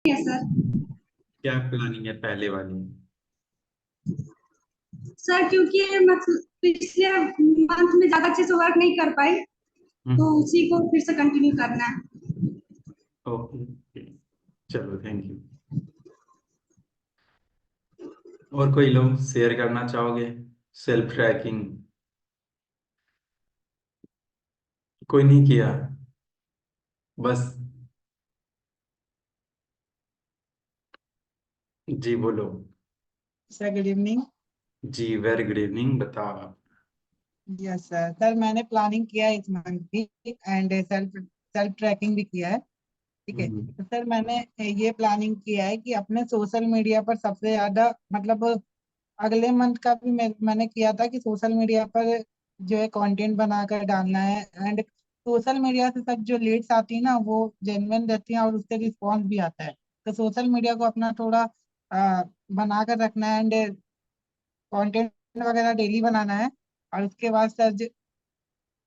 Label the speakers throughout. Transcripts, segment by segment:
Speaker 1: है सर।
Speaker 2: क्या प्लानिंग है पहले वाली?
Speaker 1: सर क्योंकि मतलब पिछले मंथ में ज्यादा अच्छे से वर्क नहीं कर पाई, तो
Speaker 2: हम्म।
Speaker 1: उसी को फिर से कंटिन्यू करना है।
Speaker 2: ओके, चलो थैंक यू। और कोई लोग शेयर करना चाहोगे? सेल्फ ट्रैकिंग कोई नहीं किया? बस। जी बोलो।
Speaker 3: Sir good evening.
Speaker 2: जी वेरी गुड इवनिंग, बताओ आप।
Speaker 3: यस सर, सर मैंने प्लानिंग किया है इस मंथ की, एंड सेल्फ सेल्फ ट्रैकिंग भी किया है। ठीक है,
Speaker 2: हम्म।
Speaker 3: तो सर मैंने ये प्लानिंग किया है कि अपने सोशल मीडिया पर सबसे ज्यादा मतलब अगले मंथ का भी मैंने किया था कि सोशल मीडिया पर जो है कंटेंट बनाकर डालना है। एंड सोशल मीडिया से सब जो लीड्स आती है ना वो जेन्युइन रहती हैं और उससे रिस्पॉन्स भी आता है। तो सोशल मीडिया को अपना थोड़ा बनाकर रखना है, एंड कंटेंट वगैरह डेली बनाना है। और उसके बाद सर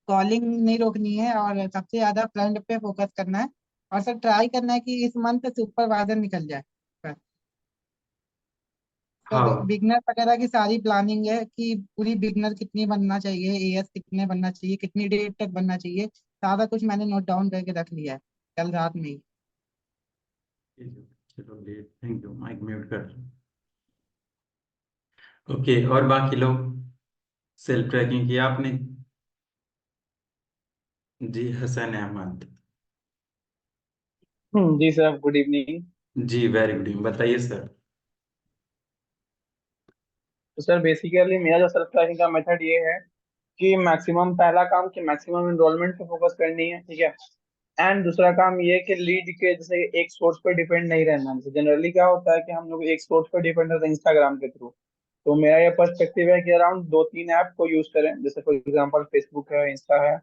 Speaker 3: कॉलिंग नहीं रोकनी है और सबसे ज्यादा फ्रंट पे फोकस करना है। और सर ट्राई करना है कि इस मंथ सुपरवाइजर निकल जाए सर। सर
Speaker 2: हाँ।
Speaker 3: बिगनर वगैरह की सारी प्लानिंग है कि पूरी बिगनर कितनी बनना चाहिए, एएस कितने बनना चाहिए, कितनी डेट तक बनना चाहिए, सारा कुछ मैंने नोट डाउन करके रख लिया है कल रात में ही।
Speaker 2: चलो थैंक यू, माइक म्यूट कर लो। ओके, और बाकी लोग सेल्फ ट्रैकिंग किया आपने? जी हसन अहमद।
Speaker 4: जी सर, गुड इवनिंग।
Speaker 2: जी वेरी गुड इवनिंग, बताइए सर।
Speaker 4: तो सर बेसिकली मेरा जो सेल्फ ट्रैकिंग का मेथड ये है कि मैक्सिमम पहला काम कि मैक्सिमम एनरोलमेंट पे फोकस करनी है, ठीक है। एंड दूसरा काम ये है कि लीड के जैसे एक सोर्स पे डिपेंड नहीं रहना। जैसे जनरली क्या होता है कि हम लोग एक सोर्स पे डिपेंड रहते हैं इंस्टाग्राम के थ्रू। तो मेरा ये पर्सपेक्टिव है कि अराउंड 2-3 ऐप को यूज करें, जैसे फॉर एग्जांपल फेसबुक है, इंस्टा है,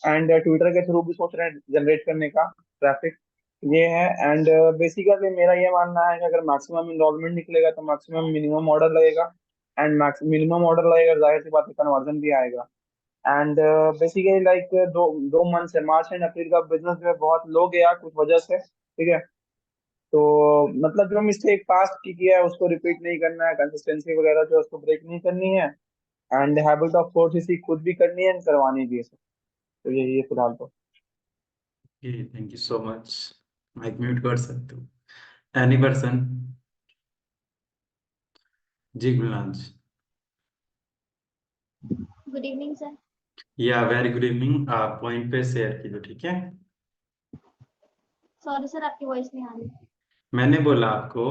Speaker 4: एंड ट्विटर के थ्रू भी सोच रहे हैं जनरेट करने का ट्रैफिक। ये है। एंड बेसिकली मेरा ये मानना है कि अगर मैक्सिमम इन्वॉल्वमेंट निकलेगा तो मैक्सिमम मिनिमम ऑर्डर लगेगा, एंड मैक्स मिनिमम ऑर्डर लगेगा, जाहिर सी बात है कन्वर्जन भी आएगा। एंड बेसिकली लाइक दो दो मंथ से मार्च एंड अप्रैल का बिजनेस में बहुत लो गया कुछ वजह से, ठीक है। तो मतलब जो मिस्टेक पास्ट की किया है उसको रिपीट नहीं करना है, कंसिस्टेंसी वगैरह जो है उसको ब्रेक नहीं करनी है, एंड हैबिट ऑफ कोर्टेसी खुद भी करनी है एंड करवानी भी है सर। तो यही है फिलहाल तो।
Speaker 2: Thank you so much. Mic mute कर सकते हो एनी पर्सन। जी गुलांज।
Speaker 5: Good evening sir.
Speaker 2: या वेरी गुड इवनिंग, आप पॉइंट पे शेयर कीजिए, ठीक है।
Speaker 5: सॉरी सर, आपकी वॉइस नहीं आ रही।
Speaker 2: मैंने बोला आपको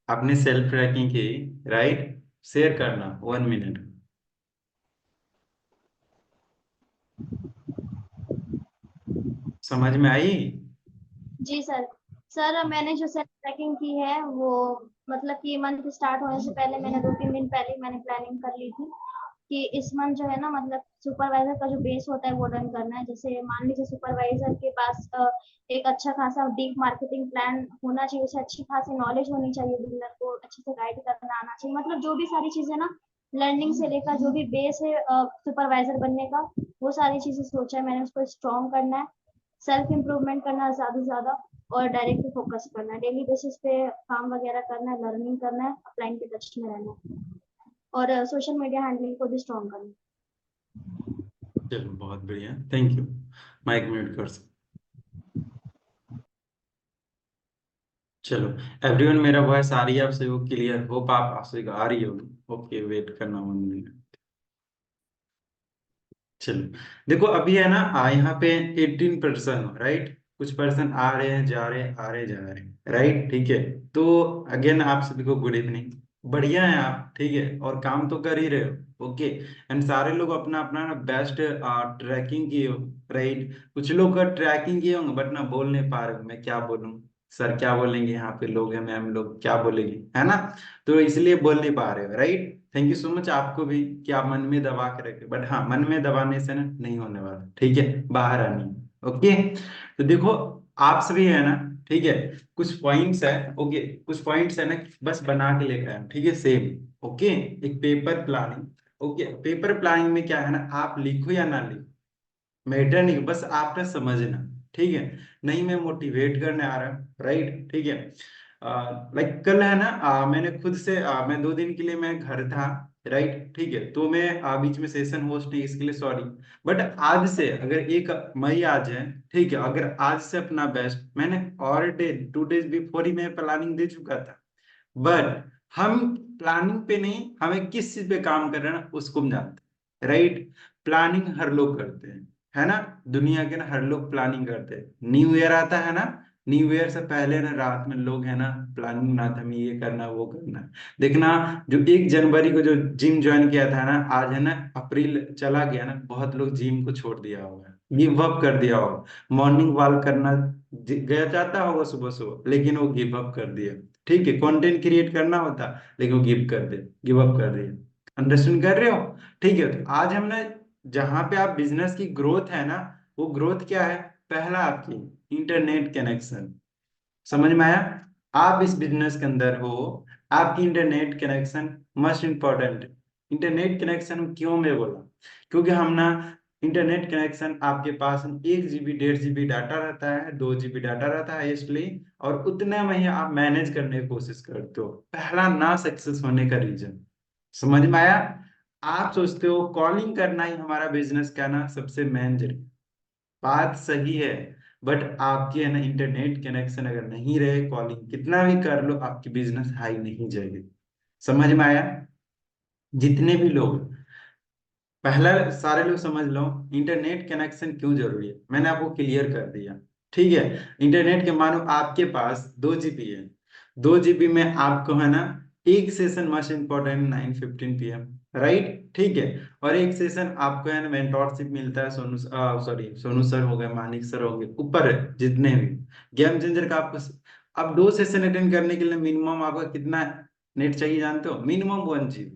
Speaker 2: अपने सेल्फ ट्रैकिंग की, राइट, शेयर करना 1 मिनट। समझ में आई?
Speaker 5: जी सर। सर मैंने जो सेल्फ ट्रैकिंग की है वो मतलब कि मंथ स्टार्ट होने से पहले मैंने 2-3 दिन पहले ही मैंने प्लानिंग कर ली थी कि इस मंथ जो है ना मतलब सुपरवाइजर का जो बेस होता है वो रन करना है। जैसे मान लीजिए सुपरवाइजर के पास एक अच्छा खासा डीप मार्केटिंग प्लान होना चाहिए, उसे अच्छी खासी नॉलेज होनी चाहिए, बिल्डर को अच्छे से गाइड करना आना चाहिए, मतलब जो भी सारी चीजें ना लर्निंग से लेकर जो भी बेस है सुपरवाइजर बनने का, वो सारी चीजें सोचा है मैंने। उसको स्ट्रॉन्ग करना है, सेल्फ इम्प्रूवमेंट करना है ज्यादा से ज्यादा, और डायरेक्ट पे फोकस करना है, डेली बेसिस पे काम वगैरह करना है, लर्निंग करना है, अपलाइन के टच में रहना है, और सोशल मीडिया हैंडलिंग को भी स्ट्रॉन्ग करना है।
Speaker 2: चलो बहुत बढ़िया, थैंक यू। माइक म्यूट कर सकते। चलो एवरीवन, मेरा वॉइस आ रही है आपसे? वो क्लियर होप आप आपसे आ रही होगी। ओके, वेट करना 1 मिनट। चलो देखो, अभी है ना यहाँ पे 18%, राइट। कुछ पर्सन आ रहे हैं, जा रहे हैं, आ रहे जा रहे हैं, राइट, ठीक है। तो अगेन आप सभी को गुड इवनिंग। बढ़िया है आप, ठीक है, और काम तो कर ही रहे हो, ओके। एंड सारे लोग अपना अपना ना बेस्ट ट्रैकिंग किए हो, राइट। कुछ लोग का ट्रैकिंग किए होंगे बट ना बोल नहीं पा रहे हो, मैं क्या बोलूं, सर क्या बोलेंगे, यहाँ पे लोग हैं, मैम लोग क्या बोलेंगे, है ना। तो इसलिए बोल नहीं पा रहे हो, right. Thank you so much आपको भी कि आप मन में दबा के रखे, बट हाँ, मन में दबाने से ना नहीं होने वाला, ठीक है, बाहर आनी है, ओके। तो देखो, आप सभी है ना, ठीक है, कुछ पॉइंट्स है, ओके, कुछ पॉइंट्स है ना, बस बना के लेकर आए, ठीक है, सेम, ओके। एक paper planning, okay. Paper planning में क्या है ना, आप लिखो या ना लिखो, मैटर नहीं, बस आपने समझना, ठीक है। नहीं मैं मोटिवेट करने आ रहा हूँ, राइट, ठीक है। लाइक कल है ना, मैंने खुद से मैं 2 दिन के लिए मैं घर था, राइट, ठीक है, तो मैं बीच में सेशन होस्ट नहीं, इसके लिए सॉरी। बट आज से अगर 1 मई आज है, ठीक है, अगर आज से अपना बेस्ट मैंने और डे 2 डेज बिफोर ही मैं प्लानिंग दे चुका था। बट हम प्लानिंग पे नहीं, हमें किस चीज पे काम कर रहे हैं ना उसको हम जानते हैं, राइट। प्लानिंग हर लोग करते हैं, है ना, दुनिया के ना हर लोग प्लानिंग करते हैं। न्यू ईयर आता है ना, न्यू ईयर से पहले ना रात में लोग है ना प्लानिंग बनाते हैं, हमें ये करना वो करना। देखना, जो 1 जनवरी को जो जिम ज्वाइन किया था ना, आज है ना अप्रैल चला गया ना, बहुत लोग जिम को छोड़ दिया होगा, गिव अप कर दिया होगा। मॉर्निंग वॉक करना गया चाहता होगा सुबह सुबह, लेकिन वो गिव अप कर दिया। ठीक है, कंटेंट क्रिएट करना होता, लेकिन वो गिव अप कर दिया। अंडरस्टैंड कर रहे हो? ठीक है, तो आज हमने जहां पे आप बिजनेस की ग्रोथ है ना, वो ग्रोथ क्या है? पहला आपकी इंटरनेट कनेक्शन। समझ में आया? आप इस बिजनेस के अंदर हो, आपकी internet connection must important. Internet connection क्यों मैं बोला? क्योंकि हम ना इंटरनेट कनेक्शन आपके पास 1 GB 1.5 GB डाटा रहता है, 2 GB डाटा रहता है इसलिए, और उतने में ही आप मैनेज करने की कोशिश करते हो। पहला ना सक्सेस होने का रीजन समझ में आया? आप सोचते हो कॉलिंग करना ही हमारा बिजनेस का ना सबसे मेन जरिया। बात सही है, बट आपके है ना इंटरनेट कनेक्शन अगर नहीं रहे, कॉलिंग कितना भी कर लो आपकी बिजनेस हाई नहीं जाएगी। समझ में आया? जितने भी लोग, पहला सारे लोग समझ लो इंटरनेट कनेक्शन क्यों जरूरी है, मैंने आपको क्लियर कर दिया। ठीक है, इंटरनेट के मानो आपके पास 2 GB है, 2 GB में आपको है ना एक session must important 9:15 PM, right, ठीक है। और एक सेशन आपको है ना मेंटोरशिप मिलता है, सोनू सर हो गए, मानिक सर हो गए, ऊपर है जितने भी गेम चेंजर का आपको। अब 2 सेशन अटेंड करने के लिए मिनिमम आपका कितना नेट चाहिए जानते हो? मिनिमम 1 GB,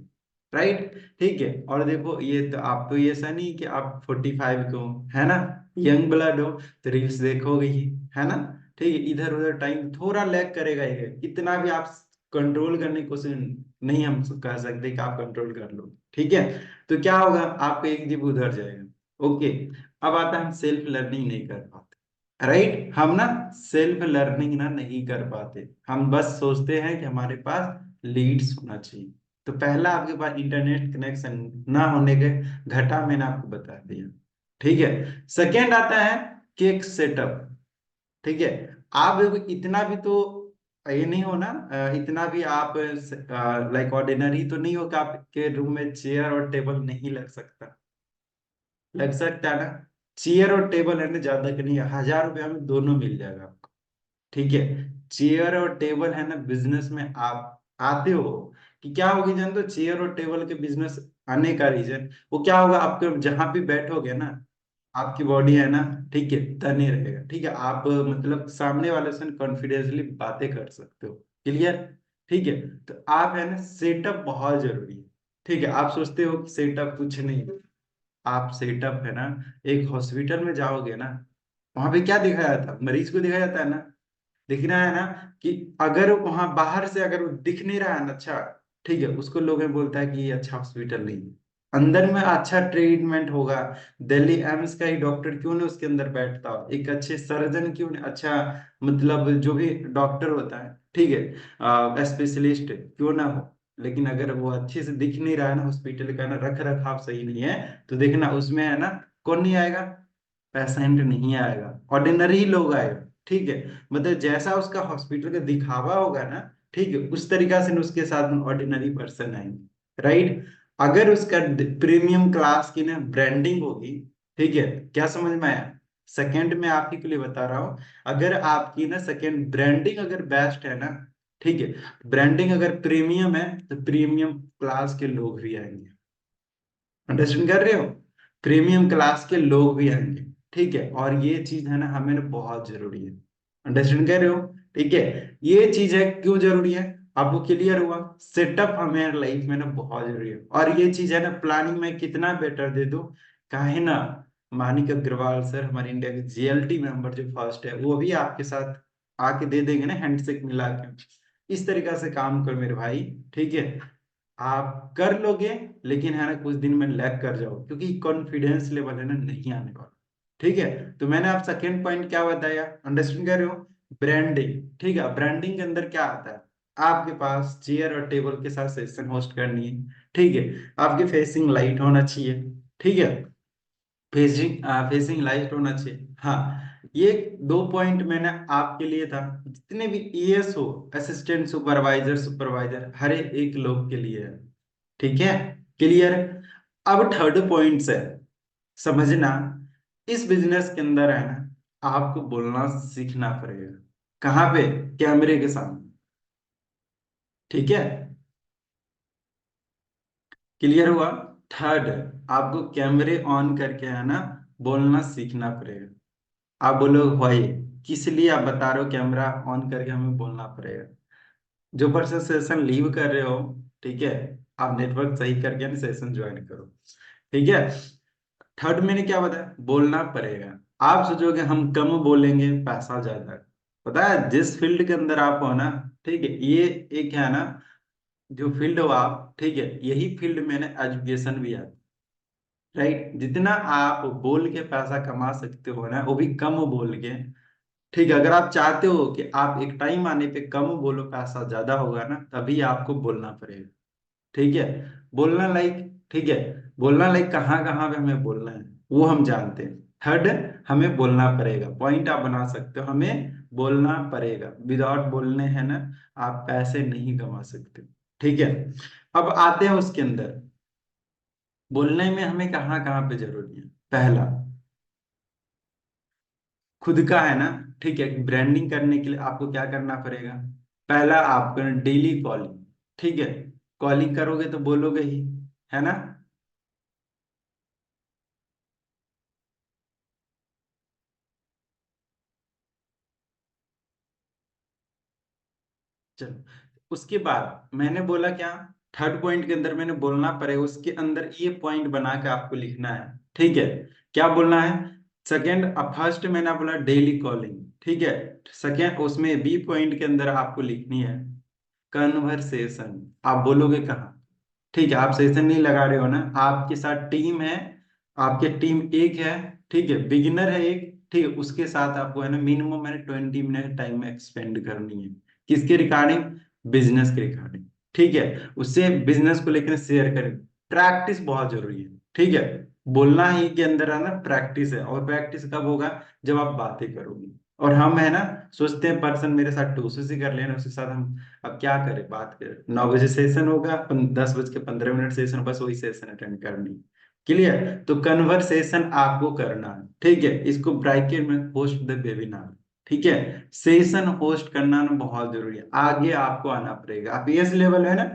Speaker 2: राइट, ठीक है। और देखो ये तो आप तो ये ऐसा नहीं कि आप 45 को, है ना, यंग ब्लड हो तो रील्स देखोगे ही, है ना, ठीक है। इधर उधर टाइम थोड़ा लैग करेगा ही, इतना भी आप कंट्रोल करने की कोशिश नहीं हम कह सकते कि आप कंट्रोल कर लो, ठीक है। तो क्या होगा, आपका 1 GB उधर जाएगा। ओके, अब आता है हम सेल्फ लर्निंग नहीं कर पाते, राइट। हम ना सेल्फ लर्निंग ना नहीं कर पाते, हम बस सोचते हैं कि हमारे पास लीड्स होना चाहिए। तो पहला आपके पास इंटरनेट कनेक्शन ना होने के घटा मैंने आपको बता दिया, ठीक है। सेकेंड आता है केक सेटअप, ठीक है। आप देखो इतना भी तो ये नहीं हो ना, इतना भी आप लाइक ऑर्डिनरी तो नहीं हो कि आपके रूम में चेयर और टेबल नहीं लग सकता, लग सकता है ना। चेयर और टेबल है ना, ज्यादा के नहीं, 1000 रुपया में दोनों मिल जाएगा आपको, ठीक है। चेयर और टेबल है ना बिजनेस में आप आते हो कि क्या होगी जान, तो चेयर और टेबल के बिजनेस आने का रीजन वो क्या होगा, आपके जहां भी बैठोगे ना आपकी बॉडी है ना, ठीक है, तने रहेगा, ठीक है। आप मतलब सामने वाले से कॉन्फिडेंसली बातें कर सकते हो, क्लियर, ठीक है। तो आप है ना सेटअप बहुत जरूरी है, ठीक है। आप सोचते हो कि सेटअप कुछ नहीं, आप सेटअप है ना, एक हॉस्पिटल में जाओगे ना, वहां पे क्या दिखाया जाता है? मरीज को दिखाया जाता है ना, दिख रहा है ना, कि अगर वहां बाहर से अगर वो दिख नहीं रहा है ना अच्छा, ठीक है, उसको लोग बोलता है कि ये अच्छा हॉस्पिटल नहीं है। अंदर में अच्छा ट्रीटमेंट होगा, दिल्ली एम्स का ही डॉक्टर क्यों नहीं उसके अंदर बैठता हो, एक अच्छे सर्जन क्यों नहीं, अच्छा मतलब जो भी डॉक्टर होता है, ठीक है, स्पेशलिस्ट क्यों ना हो, लेकिन अगर वो अच्छे से दिख नहीं रहा है ना, हॉस्पिटल का ना रख रखाव सही नहीं है, तो देखना उसमें है ना कौन नहीं आएगा, पेशेंट नहीं आएगा, ऑर्डिनरी लोग आएगा, ठीक है। मतलब जैसा उसका हॉस्पिटल का दिखावा होगा ना, ठीक है, उस तरीका से उसके साथ ऑर्डिनरी पर्सन आएंगे, राइट। अगर उसका प्रीमियम क्लास की ना ब्रांडिंग होगी, ठीक है, क्या समझ में आया? सेकंड में आप ही के लिए बता रहा हूं, अगर आपकी ना सेकंड ब्रांडिंग अगर बेस्ट है ना, ठीक है, ब्रांडिंग अगर प्रीमियम है तो प्रीमियम क्लास के लोग भी आएंगे। अंडरस्टैंड कर रहे हो? प्रीमियम क्लास के लोग भी आएंगे, ठीक है। और ये चीज है ना हमें ना बहुत जरूरी है। अंडरस्टैंड कर रहे हो? ठीक है, ये चीज है क्यों जरूरी है, आपको क्लियर हुआ? सेटअप हमें लाइफ में ना बहुत जरूरी है, और ये चीज है ना प्लानिंग में कितना बेटर दे दो, काहे ना मानिक अग्रवाल सर हमारे इंडिया के जीएलटी मेंबर जो फर्स्ट है, वो भी आपके साथ आके दे देंगे ना हैंडशेक मिला के। इस तरीका से काम कर मेरे भाई, ठीक है। आप कर लोगे, लेकिन है ना कुछ दिन में लैग कर जाओ, क्योंकि कॉन्फिडेंस लेवल है ना नहीं आने वाला, ठीक है। तो मैंने आप सेकेंड पॉइंट क्या बताया, अंडरस्टैंड कर रहे हो? ब्रांडिंग, ठीक है। ब्रांडिंग के अंदर क्या आता है, आपके पास चेयर और टेबल के साथ सेशन होस्ट करनी है, ठीक है। आपके फेसिंग लाइट होना चाहिए, ठीक है। फेसिंग लाइट होना चाहिए, हाँ। ये 2 पॉइंट मैंने आपके लिए था, जितने भी ईएस हो, असिस्टेंट सुपरवाइजर, सुपरवाइजर, हर एक लोग के लिए है, ठीक है। क्लियर। अब थर्ड पॉइंट है, समझना, इस बिजनेस के अंदर है ना, आपको बोलना सीखना पड़ेगा। कहाँ पे, कैमरे के सामने, ठीक है। क्लियर हुआ। थर्ड, आपको कैमरे ऑन करके है ना बोलना सीखना पड़ेगा। आप बोलो भाई किस लिए आप बता रहे हो कैमरा ऑन करके हमें बोलना पड़ेगा। जो पर्सन सेशन लीव कर रहे हो, ठीक है, आप नेटवर्क सही करके ना सेशन ज्वाइन करो, ठीक है। थर्ड मैंने क्या बताया, बोलना पड़ेगा। आप सोचोगे हम कम बोलेंगे पैसा ज्यादा है। पता है जिस फील्ड के अंदर आप हो ना, ठीक है, ये एक है ना, जो फील्ड हो आप, ठीक है, यही फील्ड में ना एजुकेशन भी आता है, राइट। जितना आप बोल के पैसा कमा सकते हो ना, वो भी कम बोल के, ठीक है। अगर आप चाहते हो कि आप एक टाइम आने पे कम बोलो पैसा ज्यादा होगा ना, तभी आपको बोलना पड़ेगा, ठीक है। बोलना लाइक, ठीक है, बोलना लाइक कहाँ कहाँ पे हमें बोलना है वो हम जानते हैं। थर्ड, हमें बोलना पड़ेगा, पॉइंट आप बना सकते हो, हमें बोलना पड़ेगा। विदाउट बोलने है ना आप पैसे नहीं कमा सकते, ठीक है। अब आते हैं उसके अंदर, बोलने में हमें कहाँ कहाँ पे जरूरी है। पहला, खुद का है ना, ठीक है, ब्रांडिंग करने के लिए आपको क्या करना पड़ेगा। पहला, आपको डेली कॉलिंग, ठीक है। कॉलिंग करोगे तो बोलोगे ही, है ना। चलो, उसके बाद मैंने बोला क्या, थर्ड पॉइंट के अंदर मैंने बोलना पड़ेगा, उसके अंदर ये पॉइंट बना के आपको लिखना है, ठीक है। क्या बोलना है। सेकंड, फर्स्ट मैंने बोला डेली कॉलिंग, ठीक है। सेकंड, उसमें बी पॉइंट के अंदर आपको लिखनी है कन्वर्सेशन। आप बोलोगे कहाँ, ठीक है। आप सेशन नहीं लगा रहे हो ना, आपके साथ टीम है, आपके टीम एक है, ठीक है, बिगिनर है एक, ठीक है। उसके साथ आपको है ना मिनिमम मैंने 20 मिनट टाइम एक्सपेंड करनी है। किसके रिगार्डिंग, बिजनेस के रिगार्डिंग, ठीक है। उससे बिजनेस को लेकर शेयर करें। प्रैक्टिस बहुत जरूरी है, ठीक है। बोलना ही के अंदर है ना प्रैक्टिस है, और प्रैक्टिस कब होगा, जब आप बातें करोगे। और हम है ना सोचते हैं पर्सन मेरे साथ टूसू ही कर लेना, उसके साथ हम अब क्या करें, बात करें। 9 बजे सेशन होगा, 10:15 सेशन, बस वही सेशन अटेंड करनी। क्लियर। तो कन्वर्सेशन आपको करना है, ठीक है। इसको ब्रैकेट में होस्ट द वेबिनार, ठीक है। सेशन होस्ट करना ना बहुत जरूरी है, आगे आपको आना पड़ेगा। आप एस लेवल है ना,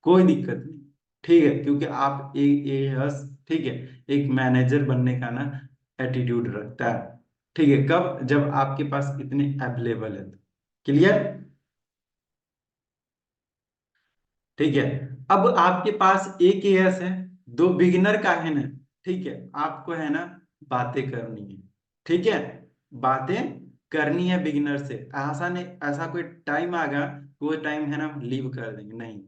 Speaker 2: कोई दिक्कत नहीं, ठीक है, क्योंकि आप एक एस, ठीक है, एक मैनेजर बनने का ना एटीट्यूड रखता है, ठीक है। कब, जब आपके पास इतने अवेलेबल है। क्लियर, ठीक है। अब आपके पास एक एएस है, दो बिगिनर का है ना, ठीक है। आपको है ना बातें करनी है, ठीक है। बातें करनी है बिगिनर से। ऐसा नहीं, ऐसा कोई टाइम आएगा, वो टाइम है ना लीव कर देंगे, नहीं।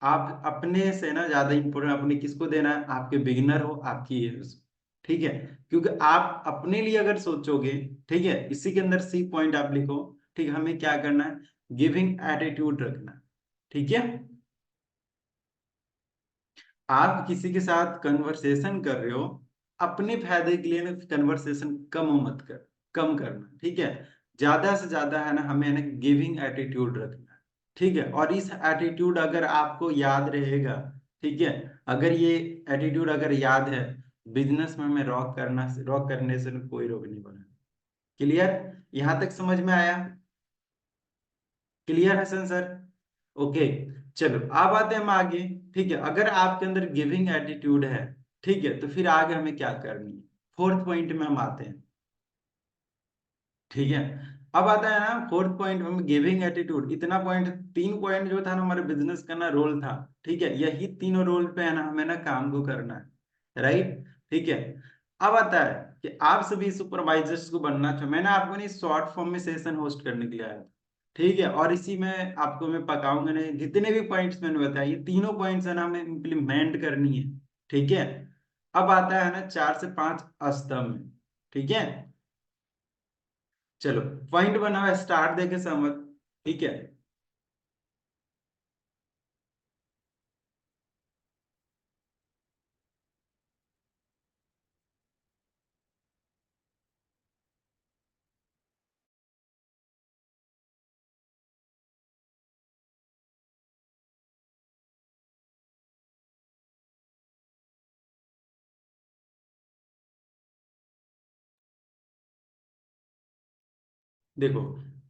Speaker 2: आप अपने से ना ज्यादा इंपोर्टेंट अपने किसको देना है, आपके बिगिनर हो, आपकी एएस, ठीक है। क्योंकि आप अपने लिए अगर सोचोगे, ठीक है, इसी के अंदर सी पॉइंट आप लिखो, ठीक है। हमें क्या करना है, गिविंग एटीट्यूड रखना, ठीक है। आप किसी के साथ कन्वर्सेशन कर रहे हो, अपने फायदे के लिए ना कन्वर्सेशन कम करना, ठीक है। ज्यादा से ज्यादा है ना हमें ना गिविंग एटीट्यूड रखना है, ठीक है। और इस एटीट्यूड अगर आपको याद रहेगा, ठीक है, अगर ये एटीट्यूड अगर याद है, बिजनेस में हमें रॉक करने से कोई रोक नहीं बना। क्लियर, यहां तक समझ में आया। Clear Hasan sir, okay. चलो अब आते हैं हम आगे, ठीक है। अगर आपके अंदर गिविंग एटीट्यूड है, ठीक है, तो फिर आगे हमें क्या करनी है, फोर्थ पॉइंट में हम आते हैं, ठीक है। अब आता है ना फोर्थ पॉइंट में गिविंग एटीट्यूड। इतना पॉइंट, 3 पॉइंट जो था ना हमारे बिजनेस का ना रोल था, ठीक है। यही तीनों रोल पे है ना हमें ना काम को करना है, राइट, ठीक है। अब आता है कि आप सभी सुपरवाइजर्स को बनना चाहिए। मैंने आपको नहीं शॉर्ट फॉर्म में सेशन होस्ट करने के लिए आया था, ठीक है। और इसी में आपको मैं पकाऊंगा नहीं, जितने भी पॉइंट्स मैंने बताया ये तीनों पॉइंट्स है ना हमें इम्प्लीमेंट करनी है, ठीक है। अब आता है ना 4 से 5 स्तंभ, ठीक है। चलो पॉइंट बनाओ, स्टार्ट देके समझ, ठीक है। देखो,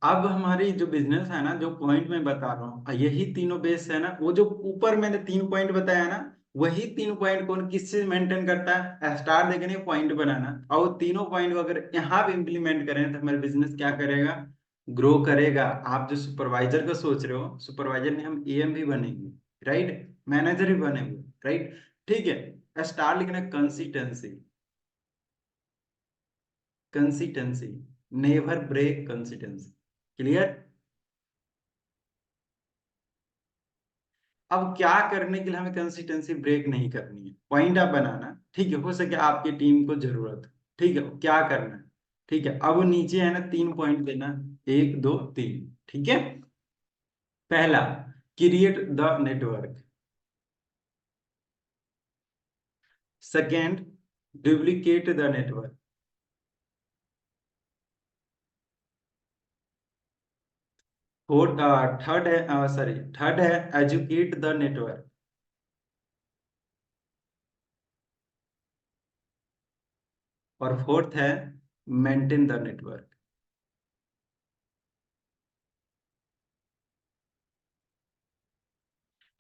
Speaker 2: अब हमारी जो बिजनेस है ना, जो पॉइंट मैं बता रहा हूँ, यही तीनों बेस है ना। वो जो ऊपर मैंने 3 पॉइंट बताया ना, वही 3 पॉइंट कौन किससे मेंटेन करता है? स्टार देखे नहीं, पॉइंट बनाना। और वो तीनों पॉइंट को अगर यहाँ पे इम्प्लीमेंट करें तो हमारा बिजनेस क्या करेगा? ग्रो करेगा। आप जो सुपरवाइजर का सोच रहे हो, सुपरवाइजर में हम एएम भी बनेंगे, राइट, मैनेजर भी बनेंगे, राइट, ठीक है। स्टार लिखना, consistency, consistency, never break consistency. Clear? अब क्या करने के लिए हमें कंसिस्टेंसी ब्रेक नहीं करनी है? पॉइंट आप बनाना, ठीक है। हो सके आपकी टीम को जरूरत है, ठीक है, क्या करना है, ठीक है। अब नीचे है ना 3 पॉइंट देना, 1 2 3, ठीक है। पहला, create the network. Second, duplicate the network. Fourth, third है, सॉरी, थर्ड है एजुकेट द नेटवर्क। और फोर्थ है मेंटेन द नेटवर्क।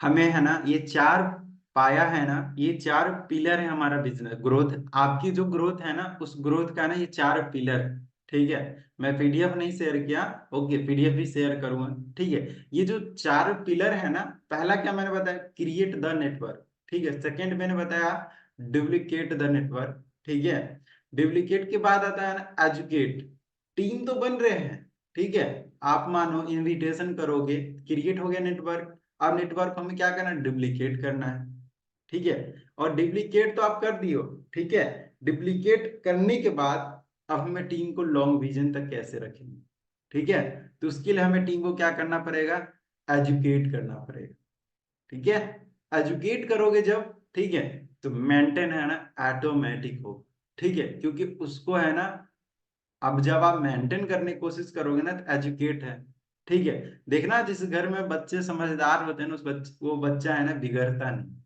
Speaker 2: हमें है ना ये चार पाया है ना, ये चार पिलर है हमारा बिजनेस ग्रोथ। आपकी जो ग्रोथ है ना, उस ग्रोथ का ना ये चार पिलर, ठीक है। मैं पीडीएफ नहीं शेयर किया, ओके, पीडीएफ भी शेयर करूंगा, ठीक है। ये जो चार पिलर है ना, पहला क्या मैंने बताया? क्रिएट द नेटवर्क, ठीक है। सेकंड मैंने बताया डुप्लीकेट द नेटवर्क, ठीक है। डुप्लीकेट के बाद आता है ना एजुकेट। टीम तो बन रहे हैं, ठीक है। आप मानो इनविटेशन करोगे, क्रिएट हो गया नेटवर्क। अब नेटवर्क हमें क्या करना है? डुप्लीकेट करना है, ठीक है। और डुप्लीकेट तो आप कर दियो, ठीक है। डुप्लीकेट करने के बाद अब हमें टीम को लॉन्ग विजन तक कैसे रखेंगे, ठीक है। तो उसके लिए हमें टीम को क्या करना पड़ेगा? एजुकेट करना पड़ेगा, ठीक है। एजुकेट करोगे जब, ठीक है, तो मेंटेन है ना ऑटोमेटिक हो, ठीक है। क्योंकि उसको है ना, अब जब आप मेंटेन करने की कोशिश करोगे ना, तो एजुकेट है, ठीक है। देखना जिस घर में बच्चे समझदार होते हैं ना, वो बच्चा है ना बिगड़ता नहीं।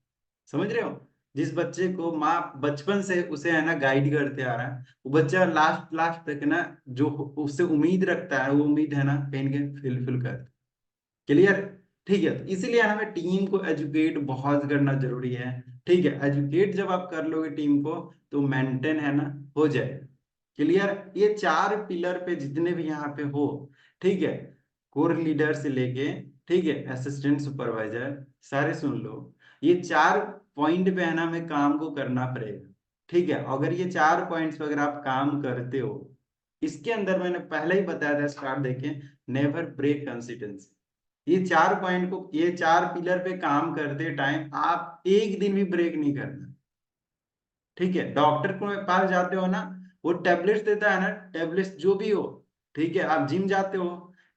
Speaker 2: समझ रहे हो? जिस बच्चे को माँ बचपन से उसे है ना गाइड करते आ रहा है, वो बच्चा लास्ट लास्ट तक ना जो उससे उम्मीद रखता है, वो उम्मीद है ना कहीं ना कहीं फुलफिल कर। क्लियर? ठीक है। तो इसीलिए हमें टीम को एजुकेट बहुत करना जरूरी है, ठीक है। एजुकेट जब आप कर लोगे टीम को, तो मेंटेन है ना हो जाए। क्लियर? ये चार पिलर पे जितने भी यहाँ पे हो, ठीक है, कोर लीडर से लेके, ठीक है, असिस्टेंट सुपरवाइजर, सारे सुन लो। ये चार पॉइंट पे है ना हमें काम को करना पड़ेगा, ठीक है। अगर ये चार पॉइंट्स पे अगर आप काम करते हो, इसके अंदर मैंने पहले ही बताया था स्टार्ट देके, नेवर ब्रेक कंसिस्टेंसी। ये चार पॉइंट को, ये चार पिलर पे काम करते टाइम आप एक दिन भी ब्रेक नहीं करना, ठीक है। डॉक्टर को पास जाते हो ना, वो टेबलेट्स देता है ना, टेबलेट्स जो भी हो, ठीक है। आप जिम जाते हो,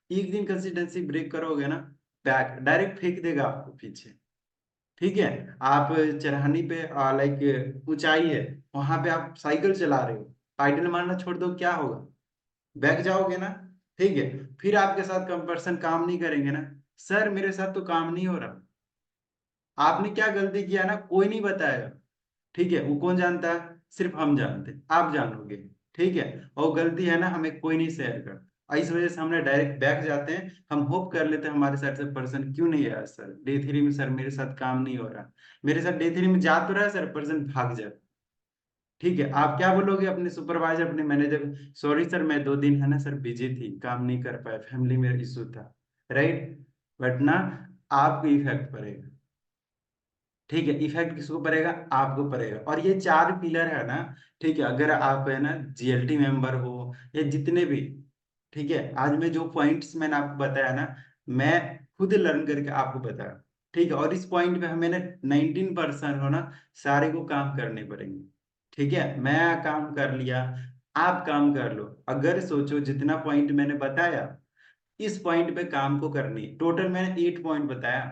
Speaker 2: एक दिन कंसिस्टेंसी ब्रेक करोगे ना, बैक डायरेक्ट फेंक देगा आपको पीछे, ठीक है। आप चढ़ानी पे, लाइक ऊंचाई है, वहां पे आप साइकिल चला रहे हो, पाइडल मारना छोड़ दो, क्या होगा? बैक जाओगे ना, ठीक है। फिर आपके साथ कंपर्सन काम नहीं करेंगे ना, सर मेरे साथ तो काम नहीं हो रहा। आपने क्या गलती किया ना, कोई नहीं बताएगा, ठीक है। वो कौन जानता है? सिर्फ हम जानते हैं, आप जानोगे, ठीक है। और गलती है ना हमें कोई नहीं शेयर करता, इस वजह से हमने डायरेक्ट बैक जाते हैं। हम होप कर लेते हैं हमारे साइड से पर्सन क्यों नहीं आया सर डे 3 में, सर मेरे साथ काम नहीं हो रहा, मेरे साथ डे 3 में जा तो रहा है सर, पर्सन भाग जाए, ठीक है। आप क्या बोलोगे अपने सुपरवाइजर, अपने मैनेजर? सॉरी सर, मैं 2 दिन है ना सर बिजी थी, काम नहीं कर पाया, फैमिली में इशू था, राइट। बट ना आपको इफेक्ट पड़ेगा, ठीक है। इफेक्ट किसको पड़ेगा? आपको पड़ेगा। और ये चार पिलर है ना, ठीक है। अगर आप है ना जीएलटी मेंबर हो या जितने भी, ठीक है, आज मैं जो पॉइंट्स मैंने आपको बताया ना, मैं खुद लर्न करके आपको बताया, ठीक है। और इस पॉइंट पे हमें ना 19% हो ना, सारे को काम करने पड़ेंगे, ठीक है। मैं काम कर लिया, आप काम कर लो। अगर सोचो जितना पॉइंट मैंने बताया इस पॉइंट पे काम को करनी, टोटल मैंने 8 पॉइंट बताया,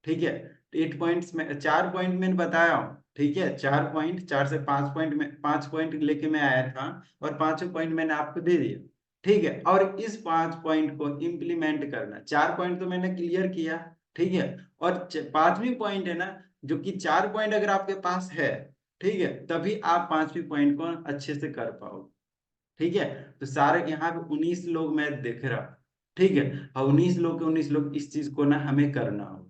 Speaker 2: ठीक है। 8 पॉइंट्स में 4 पॉइंट मैंने बताया हूँ, ठीक है। 4 पॉइंट, 4 से 5 पॉइंट में 5 पॉइंट लेके मैं आया था और 5 पॉइंट मैंने आपको दे दिया, ठीक है। और इस 5 पॉइंट को इम्प्लीमेंट करना, 4 पॉइंट तो मैंने क्लियर किया, ठीक है। और 5वीं पॉइंट है ना, जो कि 4 पॉइंट अगर आपके पास है, ठीक है, तभी आप 5वीं पॉइंट को अच्छे से कर पाओगे, ठीक है। तो सारे यहाँ पे 19 लोग मैं देख रहा, ठीक है। और 19 लोग के 19 लोग इस चीज को ना हमें करना होगा,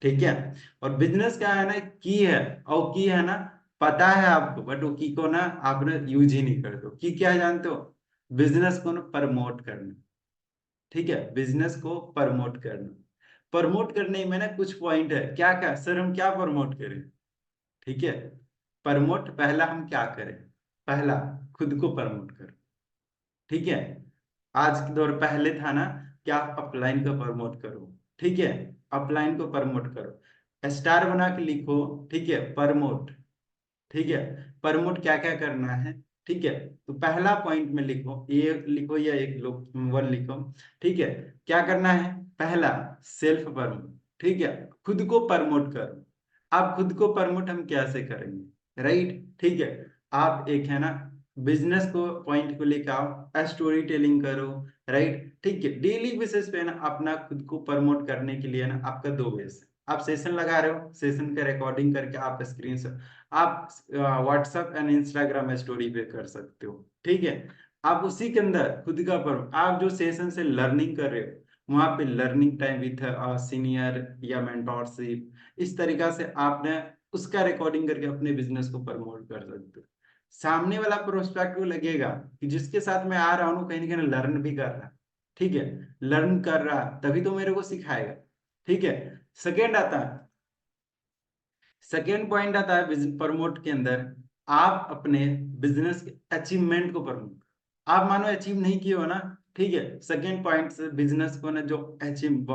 Speaker 2: ठीक है। और बिजनेस क्या है ना, की है, और की है ना, पता है आपको, बट वो की को ना आप ना यूज ही नहीं करते हो। की क्या है जानते हो? बिजनेस को ना प्रमोट करना, ठीक है। बिजनेस को प्रमोट करना, प्रमोट करने में ना कुछ पॉइंट है। क्या क्या सर, हम क्या प्रमोट करें? ठीक है, प्रमोट पहला हम क्या करें? पहला खुद को प्रमोट करो, ठीक है। आज के दौर पहले था ना कि आप अपलाइन को प्रमोट करो, ठीक है। अपलाइन को प्रमोट करो, स्टार बना के लिखो, ठीक है, प्रमोट, ठीक है। प्रमोट क्या क्या करना है, ठीक है। तो पहला पॉइंट में लिखो, ये लिखो या एक वन लिखो, ठीक है। क्या करना है? पहला सेल्फ प्रमोट, ठीक है। खुद को प्रमोट करो। आप खुद को प्रमोट हम कैसे करेंगे, राइट, ठीक है। आप एक है ना बिजनेस को पॉइंट को लेकर आओ, स्टोरी टेलिंग करो, राइट, ठीक है। डेली बेसिस पे ना अपना खुद को प्रमोट करने के लिए ना आपका 2 बेस है। आप सेशन लगा रहे हो, सेशन का रिकॉर्डिंग करके आप स्क्रीन से आप व्हाट्सएप एंड इंस्टाग्राम स्टोरी पे कर सकते हो, ठीक है। आप उसी के अंदर खुद का आप जो सेशन से लर्निंग कर रहे हो वहां पे लर्निंग टाइम विथ सीनियर या मेंटोरशिप, इस तरीका से आपने उसका रिकॉर्डिंग करके अपने बिजनेस को प्रमोट कर सकते हो। सामने वाला प्रोस्पेक्ट को लगेगा कि जिसके साथ मैं आ रहा हूँ कहीं ना कहीं लर्न भी कर रहा, ठीक है। लर्न कर रहा तभी तो मेरे को सिखाएगा, ठीक है। सेकेंड आता है, सेकेंड पॉइंट आता है प्रमोट के अंदर, आप अपने बिजनेस के अचीवमेंट को प्रमोट। आप मानो अचीव नहीं किए हो ना, ठीक है। सेकेंड पॉइंट से बिजनेस को ना जो अचीव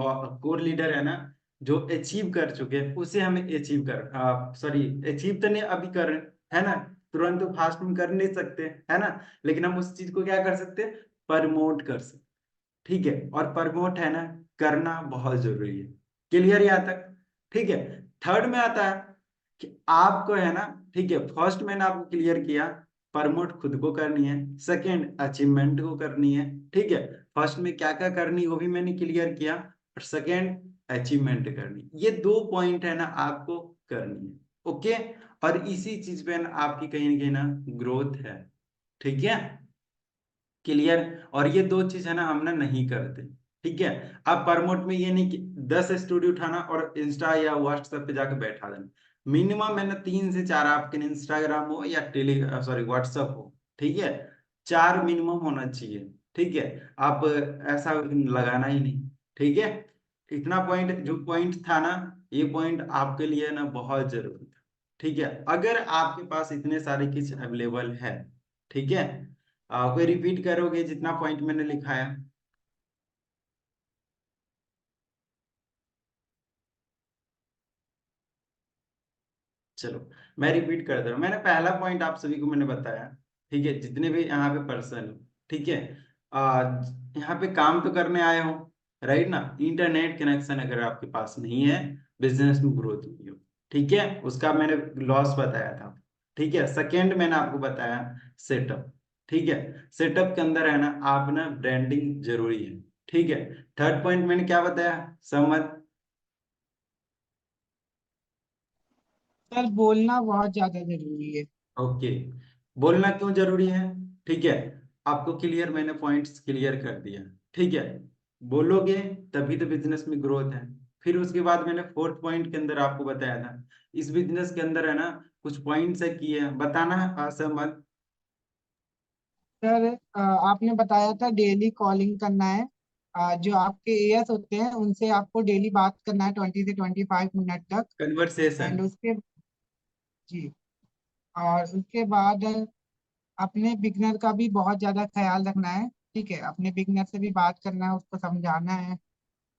Speaker 2: कोर लीडर है ना, जो अचीव कर चुके हैं उसे हमें अचीव कर सॉरी अचीव तो नहीं अभी कर रहे हैं, है ना। तुरंत तो फास्ट में कर नहीं सकते, है ना। लेकिन हम उस चीज को क्या कर सकते हैं? प्रमोट कर सकते, ठीक है। और प्रमोट है ना करना बहुत जरूरी है। क्लियर यहाँ तक? ठीक है। थर्ड में आता है कि आपको है ना, ठीक है, फर्स्ट मैंने आपको क्लियर किया, प्रमोट खुद को करनी है। सेकंड अचीवमेंट को करनी है, ठीक है। फर्स्ट में क्या क्या करनी वो भी मैंने क्लियर किया, और सेकंड अचीवमेंट करनी, ये 2 पॉइंट है ना आपको करनी है, ओके। और इसी चीज पे ना आपकी कहीं ना कहीं ना ग्रोथ है, ठीक है। क्लियर? और ये 2 चीज है ना हम ना नहीं करते, ठीक है। अब प्रमोट में ये नहीं कि 10 स्टोरी उठाना और इंस्टा या व्हाट्सएप पे जाके बैठा देना। मिनिमम है ना 3 से 4, आपके इंस्टाग्राम हो या सॉरी व्हाट्सएप हो, ठीक है, 4 मिनिमम होना चाहिए, ठीक है। आप ऐसा लगाना ही नहीं, ठीक है। इतना पॉइंट जो पॉइंट था ना, ये पॉइंट आपके लिए ना बहुत जरूरी था, ठीक है। अगर आपके पास इतने सारे किस अवेलेबल है, ठीक है। कोई रिपीट करोगे जितना पॉइंट मैंने लिखा है? चलो मैं रिपीट कर दे रहा हूँ। मैंने पहला पॉइंट आप सभी को मैंने बताया, ठीक है। जितने भी यहाँ पे पर्सन हो, ठीक है, आ, यहाँ पे काम तो करने आए हो, राइट ना। इंटरनेट कनेक्शन अगर आपके पास नहीं है, बिजनेस में ग्रोथ नहीं हो, ठीक है। उसका मैंने लॉस बताया था, ठीक है। सेकेंड मैंने आपको बताया सेटअप, ठीक है। सेटअप के अंदर है ना आप ना ब्रांडिंग जरूरी है, ठीक है। थर्ड पॉइंट मैंने क्या बताया? समझ?
Speaker 3: सर बोलना बहुत ज्यादा जरूरी है।
Speaker 2: ओके, बोलना क्यों जरूरी है? ठीक है, आपको क्लियर मैंने पॉइंट्स क्लियर कर दिया, ठीक है। बोलोगे तभी तो बिजनेस में ग्रोथ है। फिर उसके बाद मैंने फोर्थ पॉइंट के अंदर आपको बताया था, इस बिजनेस के अंदर है ना कुछ पॉइंट्स है की है बताना असहमत।
Speaker 3: सर आपने बताया था डेली कॉलिंग करना है। जो आपके एएस होते हैं उनसे आपको डेली बात करना है 20 से 25 मिनट तक।
Speaker 2: कन्वर्सेशन।
Speaker 3: एंड उसके जी, और उसके बाद अपने बिगनर का भी बहुत ज्यादा ख्याल रखना है, ठीक है। अपने बिगनर से भी बात करना है, उसको समझाना है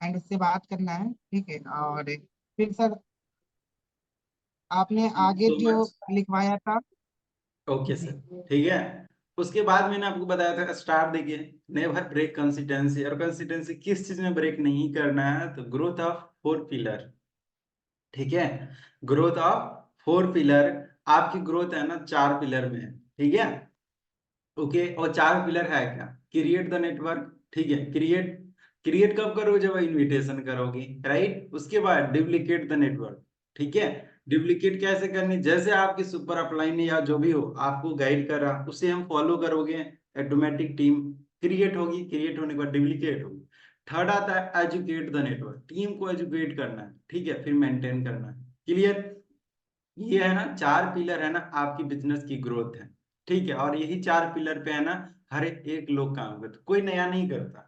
Speaker 3: एंड उससे बात करना है, ठीक है। और फिर सर आपने आगे
Speaker 2: सो
Speaker 3: जो
Speaker 2: मच।
Speaker 3: लिखवाया था
Speaker 2: ओके
Speaker 3: जी।
Speaker 2: सर, ठीक है। उसके बाद मैंने आपको बताया था स्टार, देखिए नेवर ब्रेक कंसिस्टेंसी, और कंसिस्टेंसी किस चीज में ब्रेक नहीं करना है, तो ग्रोथ ऑफ 4 पिलर, ठीक है, ग्रोथ ऑफ 4 पिलर, आपकी ग्रोथ है ना 4 पिलर में है, ठीक है, ओके। और 4 पिलर है क्या, क्रिएट द नेटवर्क, ठीक है, क्रिएट क्रिएट कब करोगे, जब इनविटेशन करोगे, राइट। उसके बाद डुप्लीकेट द नेटवर्क, ठीक है, डुप्लीकेट कैसे करनी, जैसे आपकी सुपर अपलाइन या जो भी हो आपको गाइड कर रहा, उसे हम फॉलो करोगे, ऑटोमेटिक टीम क्रिएट होगी, क्रिएट होने के बाद डुप्लीकेट होगी। थर्ड आता है एजुकेट द नेटवर्क, टीम को एजुकेट करना है, ठीक है, फिर मेंटेन करना है, क्लियर। ये है ना 4 पिलर है ना आपकी बिजनेस की ग्रोथ है, ठीक है, और यही 4 पिलर पे है ना हर एक लोग काम करते, कोई नया नहीं करता,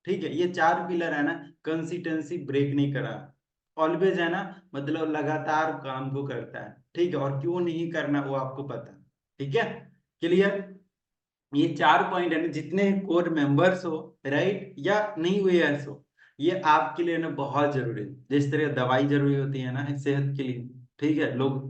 Speaker 2: ठीक है। ये 4 पिलर है ना, कंसिस्टेंसी ब्रेक नहीं करा, ऑलवेज है ना, मतलब लगातार काम को करता है, ठीक है, और क्यों नहीं करना वो आपको पता है, ठीक है, क्लियर। ये 4 पॉइंट है ना, जितने कोर मेंबर्स हो, राइट, या नहीं हुए ऐसो, ये आपके लिए ना बहुत जरूरी है, जिस तरह दवाई जरूरी होती है ना सेहत के लिए, ठीक है, लोग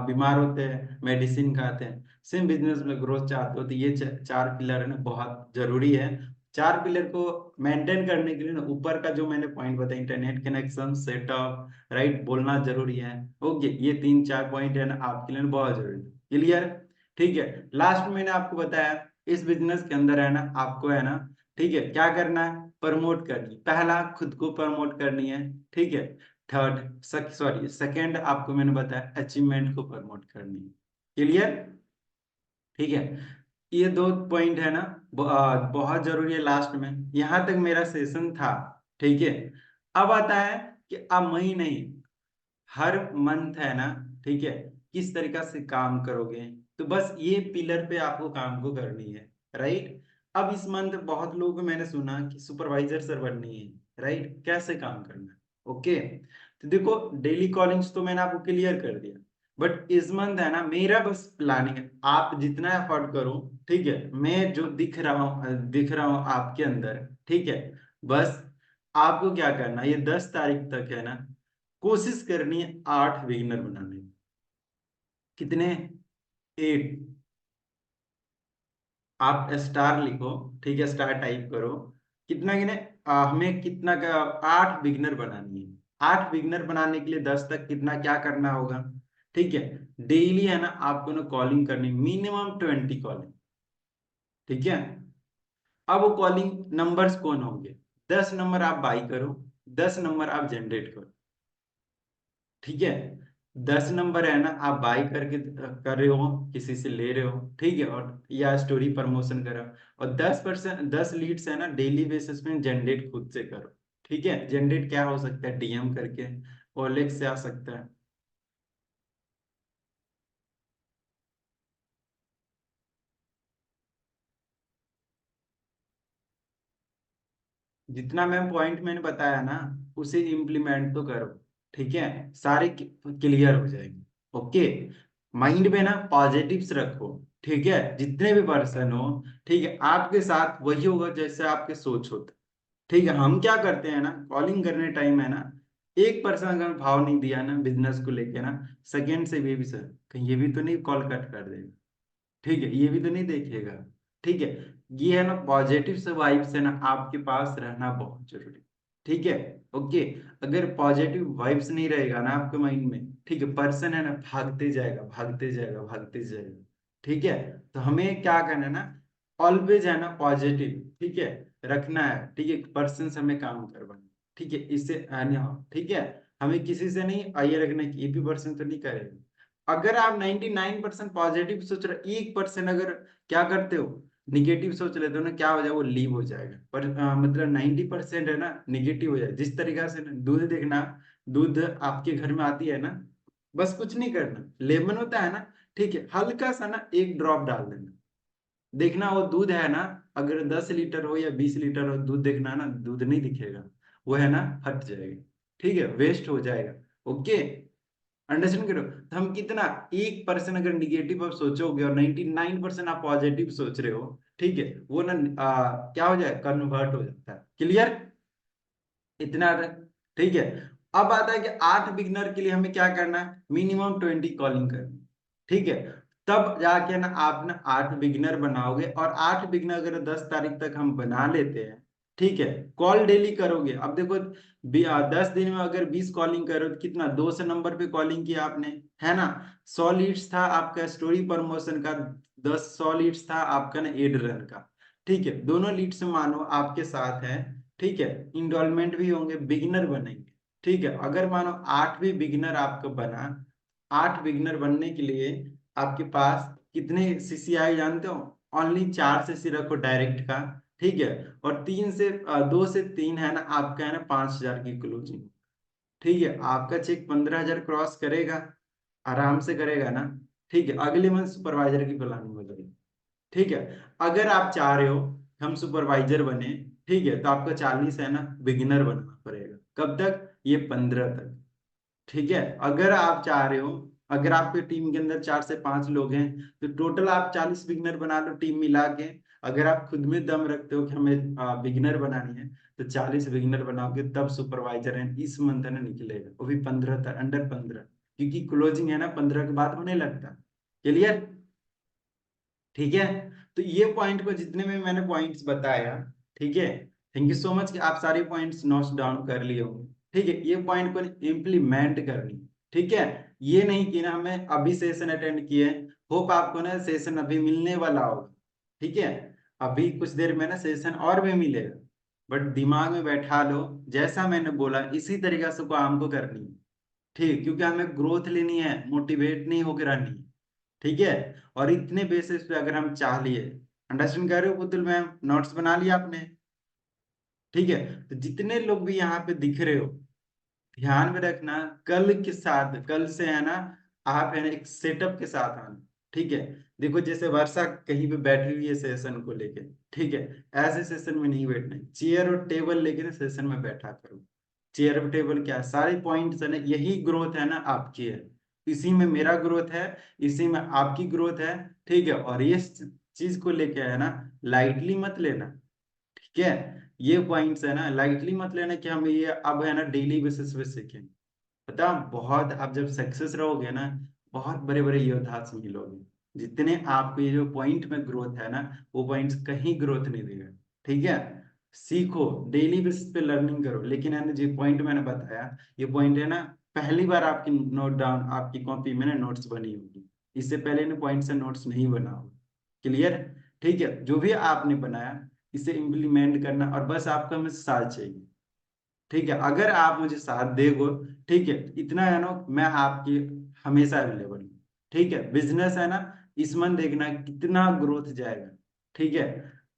Speaker 2: बीमार होते हैं मेडिसिन खाते हैं, सेम बिजनेस में ग्रोथ चाहते हो, तो ये 4 पिलर है ना बहुत जरूरी है। 4 पिलर को मेंटेन करने के लिए ना ऊपर का जो मैंने पॉइंट बताया, इंटरनेट कनेक्शन, सेटअप, राइट, बोलना जरूरी है, ओके, ये 3-4 पॉइंट है ना आपके लिए बहुत जरूरी है, क्लियर, ठीक है। लास्ट में मैंने आपको बताया इस बिजनेस के अंदर है ना आपको है ना, ठीक है, क्या करना है, प्रमोट करनी, पहला खुद को प्रमोट करनी है, ठीक है, थर्ड सॉरी सेकंड आपको मैंने बताया अचीवमेंट को प्रमोट करनी है, क्लियर, ठीक है। ये 2 पॉइंट है ना बहुत जरूरी है लास्ट में। यहां तक मेरा सेशन था, ठीक है। अब आता है कि अब मई नहीं, हर मंथ है ना, ठीक है, किस तरीका से काम करोगे, तो बस ये पिलर पे आपको काम को करनी है, राइट। अब इस मंथ बहुत लोगों को मैंने सुना कि सुपरवाइजर सर बननी है, राइट, कैसे काम करना है, ओके। तो देखो डेली कॉलिंग्स तो मैंने आपको क्लियर कर दिया, बट इस मंथ है ना मेरा बस प्लानिंग है, आप जितना एफर्ट करो, ठीक है, मैं जो दिख रहा हूँ आपके अंदर, ठीक है, बस आपको क्या करना है, ये 10 तारीख तक है ना कोशिश करनी है 8 बिगिनर बनाने की। कितने, 8, आप स्टार लिखो, ठीक है, स्टार टाइप करो, कितना गिने, हमें कितना का 8 बिगिनर बनानी है, 8 बिगिनर बनाने के लिए 10 तक कितना क्या करना होगा, ठीक है, डेली है ना आपको ना कॉलिंग करनी, मिनिमम 20 कॉलिंग, ठीक है। अब वो कॉलिंग नंबर्स कौन होंगे, 10 नंबर आप बाई करो, 10 नंबर आप जनरेट करो, ठीक है, 10 नंबर है ना आप बाई करके कर रहे हो, किसी से ले रहे हो, ठीक है, और या स्टोरी प्रमोशन करो, और 10 लीड्स है ना डेली बेसिस में जनरेट खुद से करो, ठीक है। जनरेट क्या हो सकता है, डीएम करके, ओलेक्स से आ सकता है, जितना मैम पॉइंट मैंने बताया ना उसे इम्प्लीमेंट तो करो, ठीक है, सारे क्लियर हो जाएंगे, ओके। माइंड में ना पॉजिटिव्स रखो, ठीक है, जितने भी पर्सन हो, ठीक है, आपके साथ वही होगा जैसे आपके सोच होते, ठीक है। हम क्या करते हैं ना कॉलिंग करने टाइम है ना, एक पर्सन अगर भाव नहीं दिया ना बिजनेस को लेके ना, सेकेंड से भी सर कहीं ये भी तो नहीं कॉल कट कर देगा, ठीक है, ये भी तो नहीं देखेगा, ठीक है। ये है ना पॉजिटिव से वाइब्स है ना आपके पास रहना बहुत जरूरी, ठीक है, ओके। अगर पॉजिटिव वाइब्स नहीं रहेगा ना आपके माइंड में, ठीक है, पर्सन है ना भागते जाएगा भागते जाएगा भागते जाएगा, ठीक है। तो हमें क्या करना है ना, ऑलवेज है ना पॉजिटिव, ठीक है, रखना है, ठीक है, पर्सन से हमें काम करवाना, ठीक है, इससे आने हो, ठीक है, हमें किसी से नहीं आइए रखना कि ये भी पर्सन तो नहीं करेगा। अगर आप 99% पॉजिटिव सोच रहे, 1% अगर क्या करते हो निगेटिव सोच लेते हो ना, क्या हो जाए वो लीव हो जाएगा, पर मतलब 90% है ना निगेटिव हो जाए, जिस तरीका से ना दूध देखना, दूध आपके घर में आती है ना, बस कुछ नहीं करना, लेमन होता है ना, ठीक है, हल्का सा ना 1 ड्रॉप डाल देना, देखना वो दूध है ना, अगर 10 लीटर हो या 20 लीटर हो दूध, देखना ना दूध नहीं दिखेगा, वो है ना फट जाएगा, ठीक है, वेस्ट हो जाएगा, ओके, अंडरस्टैंड करो। तो हम कितना 1% अगर निगेटिव आप सोचोगे और 99% आप पॉजिटिव सोच रहे हो, ठीक है, वो ना क्या हो जाए कन्वर्ट हो जाता है, क्लियर, इतना ठीक है। अब आता है कि 8 बिगनर के लिए हमें क्या करना है, मिनिमम 20 कॉलिंग करनी, ठीक है। तब जाके ना आप ना 8 बिगिनर बनाओगे, और 8 बिगिनर अगर 10 तारीख तक हम बना लेते हैं, ठीक है, कॉल डेली करोगे। अब देखो 10 दिन में अगर 20 कॉलिंग करो तो कितना, 200 नंबर पे कॉलिंग किया आपने, है ना। 100 लीड्स था आपका स्टोरी प्रमोशन का, 100 लीड्स था आपका ना एड रन का, ठीक है। दोनों लीड्स मानो आपके साथ है, ठीक है, इनरोलमेंट भी होंगे, बिगिनर बनेंगे, ठीक है। अगर मानो 8 भी बिगिनर आपका बना, 8 बिगिनर बनने के लिए आपके पास कितने सीसीआई जानते हो? ओनली 4 सीसी रखो डायरेक्ट का, ठीक है। और 2 से 3 है ना आपका, है ना 5,000 की क्लोजिंग, ठीक है। आपका चेक 15,000 क्रॉस करेगा, आराम से करेगा ना, ठीक है। अगले मंथ सुपरवाइजर की प्लानिंग हो जाएगी, ठीक है। अगर आप चाह रहे हो हम सुपरवाइजर बने, ठीक है, तो आपको 40 है ना बिगिनर बनना पड़ेगा। कब तक? ये 15 तक, ठीक है। अगर आप चाह रहे हो, अगर आपके टीम के अंदर 4 से 5 लोग हैं, तो टोटल आप 40 बिगिनर बना लो टीम मिला के। अगर आप खुद में दम रखते हो कि हमें बिगिनर बनानी है, तो 40 बिगिनर बनाओगे, तब सुपरवाइजर है इस मंथ है ना निकलेगा, वो भी 15 तक, अंडर 15, क्योंकि क्लोजिंग है ना 15 के बाद होने लगता। क्लियर? ठीक है। तो ये पॉइंट को जितने में मैंने पॉइंट्स बताया, ठीक है, थैंक यू सो मच कि आप सारे पॉइंट्स नोट डाउन कर लिए होंगे, ठीक है। ये पॉइंट को इम्प्लीमेंट करनी, ठीक है। ये नहीं कि ना हमें अभी सेशन अटेंड किए, होप आपको ना सेशन अभी मिलने वाला होगा, ठीक है। अभी कुछ देर में ना सेशन और भी मिलेगा, बट दिमाग में बैठा लो, जैसा मैंने बोला इसी तरीके से काम को करनी है, ठीक, क्योंकि हमें ग्रोथ लेनी है, मोटिवेट नहीं होकर रहनी है, ठीक है। और इतने बेसिस पे अगर हम चाह लिए, अंडरस्टैंड कर रहे हो पुतुल मैम? नोट्स बना लिया आपने? ठीक है। तो जितने लोग भी यहाँ पे दिख रहे हो, ध्यान में रखना, कल के साथ, कल से है ना आप है ना एक सेटअप के साथ आना, ठीक है। देखो जैसे वर्षा कहीं पे बैठी हुई है सेशन को लेके, ठीक है, ऐसे सेशन में नहीं बैठना है, चेयर और टेबल लेके ना सेशन में बैठा करो। चेयर और टेबल क्या, सारे पॉइंट्स है ना, यही ग्रोथ है ना आपकी है, इसी में मेरा ग्रोथ है, इसी में आपकी ग्रोथ है, ठीक है। और ये चीज को लेके है ना लाइटली मत लेना, ठीक है। ये पॉइंट्स है ना लाइटली मत लेना कि हम ये अब है ना डेली बेसिस पे सीखें। पता, बहुत आप जब सक्सेस रहोगे ना, बहुत बड़े बड़े योद्धा से मिलोगे, जितने आपको ये जो पॉइंट में ग्रोथ है ना, वो पॉइंट्स कहीं ग्रोथ नहीं देगा, ठीक है। सीखो, डेली बेसिस पे लर्निंग करो, लेकिन है ना जो पॉइंट मैंने बताया, ये पॉइंट है ना पहली बार आपकी नोट डाउन, आपकी कॉपी में ना नोट्स बनी होगी, इससे पहले इन पॉइंट से नोट्स नहीं बना होगा। क्लियर? ठीक है। जो भी आपने बनाया इसे इम्प्लीमेंट करना, और बस आपका हमें साथ चाहिए, ठीक है। अगर आप मुझे साथ देगो, ठीक है, इतना है ना, मैं आपकी हमेशा अवेलेबल हूँ, ठीक है। बिजनेस है ना, इस मन देखना कितना ग्रोथ जाएगा, ठीक है।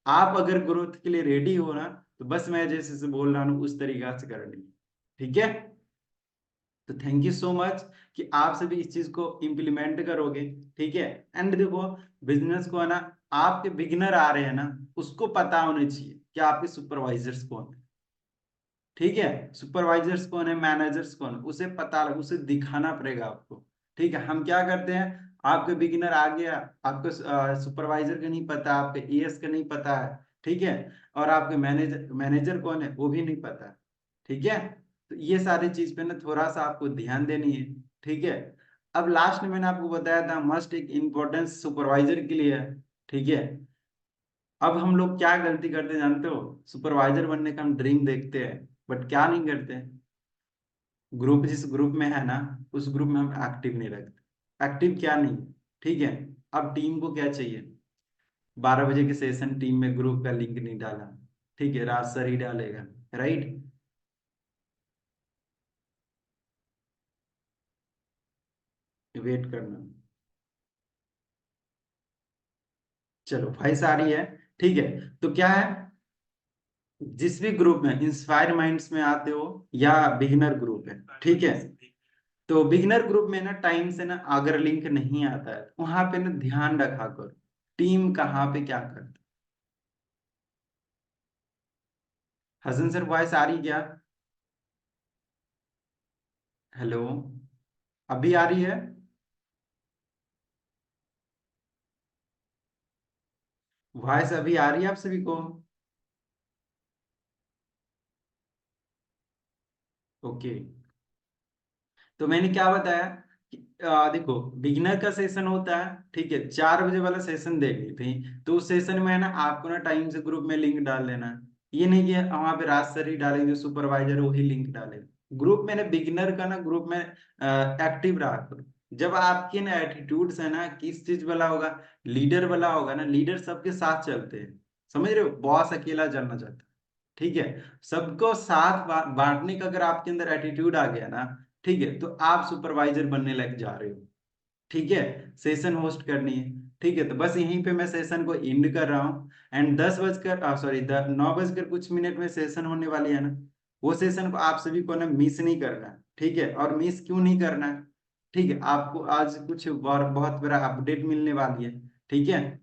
Speaker 2: आप अगर ग्रोथ के लिए रेडी हो ना, तो बस मैं जैसे से बोल रहा हूँ उस तरीका से करनी, ठीक है। तो थैंक यू सो मच कि आप सभी इस चीज को इम्प्लीमेंट करोगे, ठीक है। एंड देखो, बिजनेस को है ना, आपके बिगिनर आ रहे हैं ना, उसको पता होना चाहिए कि आपके सुपरवाइजर्स कौन है, ठीक है। सुपरवाइजर्स कौन है, मैनेजर्स कौन है, उसे पता लग, उसे दिखाना पड़ेगा आपको, ठीक है। हम क्या करते हैं, आपके बिगिनर आ गया, आपको सुपरवाइजर का नहीं पता, आपके एएस का नहीं पता है, ठीक है, और आपके मैनेजर मैनेजर कौन है वो भी नहीं पता, ठीक है। तो ये सारी चीज पे ना थोड़ा सा आपको ध्यान देनी है, ठीक है। अब लास्ट में मैंने आपको बताया था मस्ट एक इम्पोर्टेंस सुपरवाइजर के लिए है, ठीक है। अब हम लोग क्या गलती करते हैं जानते हो? सुपरवाइजर बनने का हम ड्रीम देखते हैं, बट क्या नहीं करते, ग्रुप जिस ग्रुप में है ना, उस ग्रुप में हम एक्टिव नहीं रखते। एक्टिव क्या नहीं, ठीक है। अब टीम को क्या चाहिए, 12 बजे के सेशन टीम में ग्रुप का लिंक नहीं डाला, ठीक है, रात सर ही डालेगा, राइट। वेट करना, चलो वॉइस आ रही है, ठीक है। तो क्या है, जिस भी ग्रुप में इंस्पायर माइंड्स में आते हो या बिगिनर ग्रुप है, ठीक है, तो बिगिनर ग्रुप में ना टाइम से ना अगर लिंक नहीं आता है, वहां पे ना ध्यान रखा करो टीम कहाँ पे क्या करती। हसन सर वॉइस आ रही क्या? हेलो, अभी आ रही है? वॉइस अभी आ रही है आप सभी को? ओके। तो मैंने क्या बताया देखो बिगिनर का सेशन होता है, ठीक है, 4 बजे वाला सेशन देख ली थी, तो उस सेशन में है ना आपको ना टाइम से ग्रुप में लिंक डाल देना है। ये नहीं कि वहां पे राज सर ही डालेंगे, सुपरवाइजर वही लिंक डालेगा। ग्रुप में ना बिगिनर का ना ग्रुप में एक्टिव रहा करो। जब आपके ना एटीट्यूड्स है ना किस चीज वाला होगा, लीडर वाला होगा ना, लीडर सबके साथ चलते हैं, समझ रहे हो, बॉस अकेला चलना चाहता है, ठीक है। सबको साथ बांटने का अगर आपके अंदर एटीट्यूड आ गया ना, ठीक है, तो आप सुपरवाइजर बनने लग जा रहे हो, ठीक है। सेशन होस्ट करनी है, ठीक है, तो बस यहीं पे मैं सेशन को एंड कर रहा हूँ। एंड 9:कुछ में सेशन होने वाली है ना, वो सेशन को आप सभी को ना मिस नहीं करना है, ठीक है। और मिस क्यों नहीं करना है, ठीक है, आपको आज कुछ बहुत बड़ा अपडेट मिलने वाली है, ठीक है।